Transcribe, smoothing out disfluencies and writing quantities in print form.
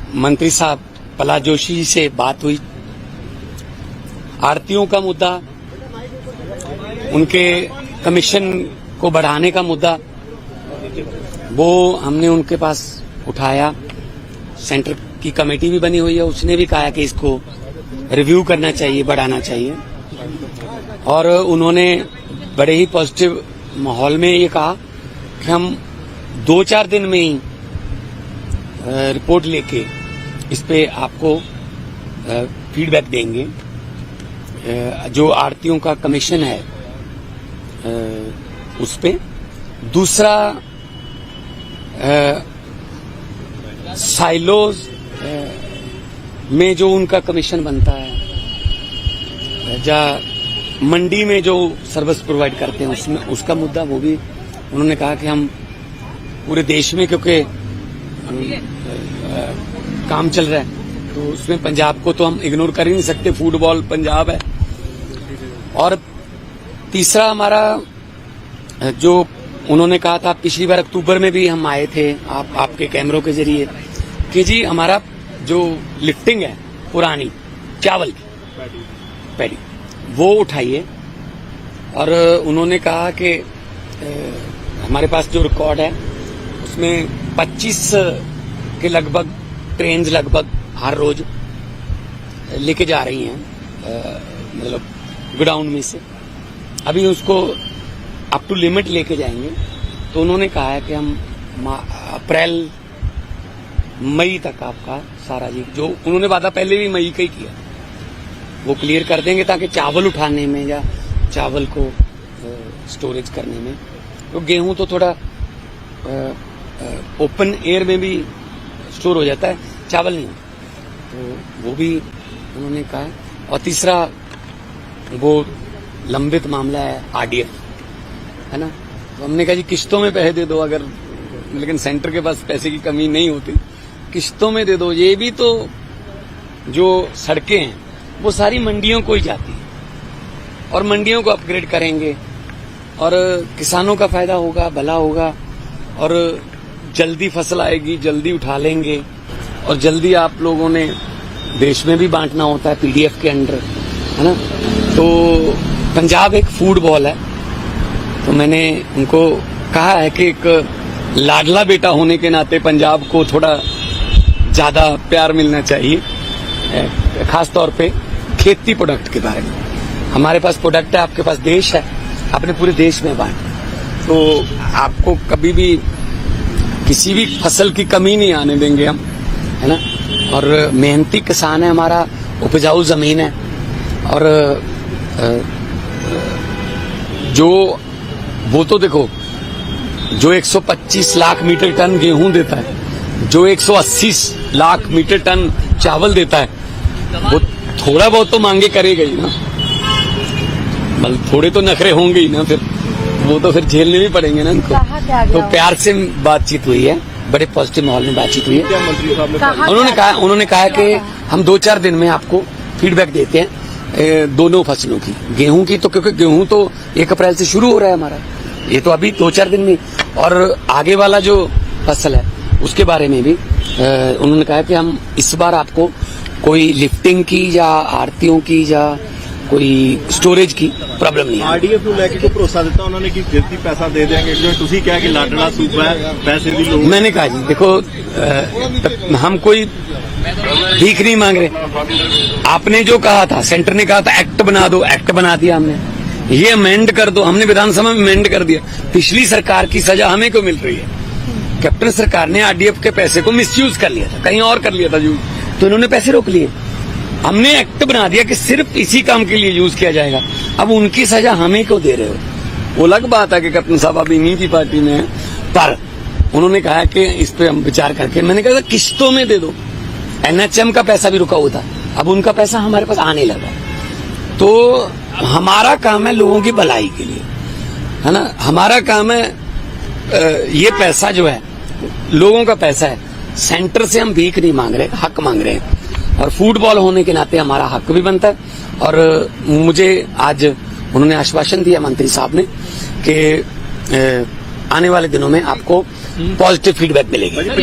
मंत्री साहब प्रहलाद जोशी जी से बात हुई। आरतीयों का मुद्दा, उनके कमीशन को बढ़ाने का मुद्दा, वो हमने उनके पास उठाया। सेंटर की कमेटी भी बनी हुई है, उसने भी कहा कि इसको रिव्यू करना चाहिए, बढ़ाना चाहिए। और उन्होंने बड़े ही पॉजिटिव माहौल में ये कहा कि हम 2-4 दिन में ही रिपोर्ट लेके इस पे आपको फीडबैक देंगे। जो आरतीयों का कमीशन है उस पे। दूसरा, साइलोज में जो उनका कमीशन बनता है, या मंडी में जो सर्विस प्रोवाइड करते हैं उसमें उसका मुद्दा, वो भी उन्होंने कहा कि हम पूरे देश में, क्योंकि काम चल रहा है तो उसमें पंजाब को तो हम इग्नोर कर ही नहीं सकते, फुटबॉल पंजाब है। और तीसरा हमारा जो उन्होंने कहा था, पिछली बार अक्टूबर में भी हम आए थे आपके कैमरों के जरिए, कि जी हमारा जो लिफ्टिंग है पुरानी चावल की पैडी, वो उठाइए। और उन्होंने कहा कि हमारे पास जो रिकॉर्ड है उसमें 25 के लगभग ट्रेन लगभग हर रोज लेके जा रही हैं, मतलब गोडाउन में से। अभी उसको अप टू लिमिट लेके जाएंगे। तो उन्होंने कहा है कि हम अप्रैल मई तक आपका सारा जी, जो उन्होंने वादा पहले भी मई का ही किया, वो क्लियर कर देंगे, ताकि चावल उठाने में या चावल को स्टोरेज करने में, तो गेहूं तो थोड़ा ओपन एयर में भी स्टोर हो जाता है, चावल नहीं, तो वो भी उन्होंने कहा है। और तीसरा, वो लंबित मामला है आरडीएफ, है ना। तो हमने कहा जी किश्तों में पैसे दे दो, अगर, लेकिन सेंटर के पास पैसे की कमी नहीं होती, किश्तों में दे दो। ये भी तो जो सड़कें हैं वो सारी मंडियों को ही जाती है, और मंडियों को अपग्रेड करेंगे और किसानों का फायदा होगा, भला होगा, और जल्दी फसल आएगी, जल्दी उठा लेंगे। और जल्दी आप लोगों ने देश में भी बांटना होता है पीडीएफ के अंडर, है ना। तो पंजाब एक फूड बॉल है, तो मैंने उनको कहा है कि एक लाडला बेटा होने के नाते पंजाब को थोड़ा ज्यादा प्यार मिलना चाहिए, खास तौर पे खेती प्रोडक्ट के बारे में। हमारे पास प्रोडक्ट है, आपके पास देश है, अपने पूरे देश में बांट, तो आपको कभी भी किसी भी फसल की कमी नहीं आने देंगे हम, है ना। और मेहनती किसान है हमारा, उपजाऊ जमीन है। और जो वो तो देखो, जो 125 लाख मीटर टन गेहूं देता है, जो 180 लाख मीटर टन चावल देता है, वो थोड़ा बहुत तो मांगे करेगा ही ना, मतलब थोड़े तो नखरे होंगे ही ना, फिर वो तो फिर झेलने भी पड़ेंगे ना उनको। तो प्यार से बातचीत हुई है, बड़े पॉजिटिव माहौल में बातचीत हुई है। मंत्री साहब ने उन्होंने कहा कि हम 2-4 दिन में आपको फीडबैक देते हैं दोनों फसलों की, गेहूं की तो, क्योंकि गेहूं तो 1 अप्रैल से शुरू हो रहा है हमारा, ये तो अभी 2-4 दिन में। और आगे वाला जो फसल है उसके बारे में भी उन्होंने कहा कि हम इस बार आपको कोई लिफ्टिंग की या आरतियों की या कोई स्टोरेज की प्रॉब्लम नहीं है। आरडीएफ ਨੂੰ ਲੈ ਕੇ ਕੋਈ ਭਰੋਸਾ ਦਿੱਤਾ ਉਹਨਾਂ ਨੇ कि जल्दी पैसा दे देंगे, जो ਤੁਸੀਂ ਕਿਹਾ कि लाडला सूबा है, पैसे ਦੀ लोड़। मैंने कहा जी देखो, हम कोई भीख नहीं मांग रहे। आपने जो कहा था, सेंटर ने कहा था एक्ट बना दो, एक्ट बना दिया हमने, ये अमेंड कर दो, हमने विधानसभा में अमेंड कर दिया। पिछली सरकार की सजा हमें क्यों मिल रही है? कैप्टन सरकार ने आरडीएफ के पैसे को मिसयूज कर लिया था, कहीं और कर लिया था यूज, तो इन्होंने पैसे रोक लिए। हमने एक्ट बना दिया कि सिर्फ इसी काम के लिए यूज किया जाएगा। अब उनकी सजा हमें क्यों दे रहे हो? वो अलग बात है कि कैप्टन साहब अभी इन्हीं की पार्टी में है, पर उन्होंने कहा कि इस पे हम विचार करके, मैंने कहा किश्तों में दे दो। एनएचएम का पैसा भी रुका हुआ था, अब उनका पैसा हमारे पास आने लगा। तो हमारा काम है लोगों की भलाई के लिए, है ना। हमारा काम है, ये पैसा जो है लोगों का पैसा है, सेंटर से हम भीख नहीं मांग रहे, हक मांग रहे हैं। और फुटबॉल होने के नाते हमारा हक भी बनता है। और मुझे आज उन्होंने आश्वासन दिया मंत्री साहब ने कि आने वाले दिनों में आपको पॉजिटिव फीडबैक मिलेगी।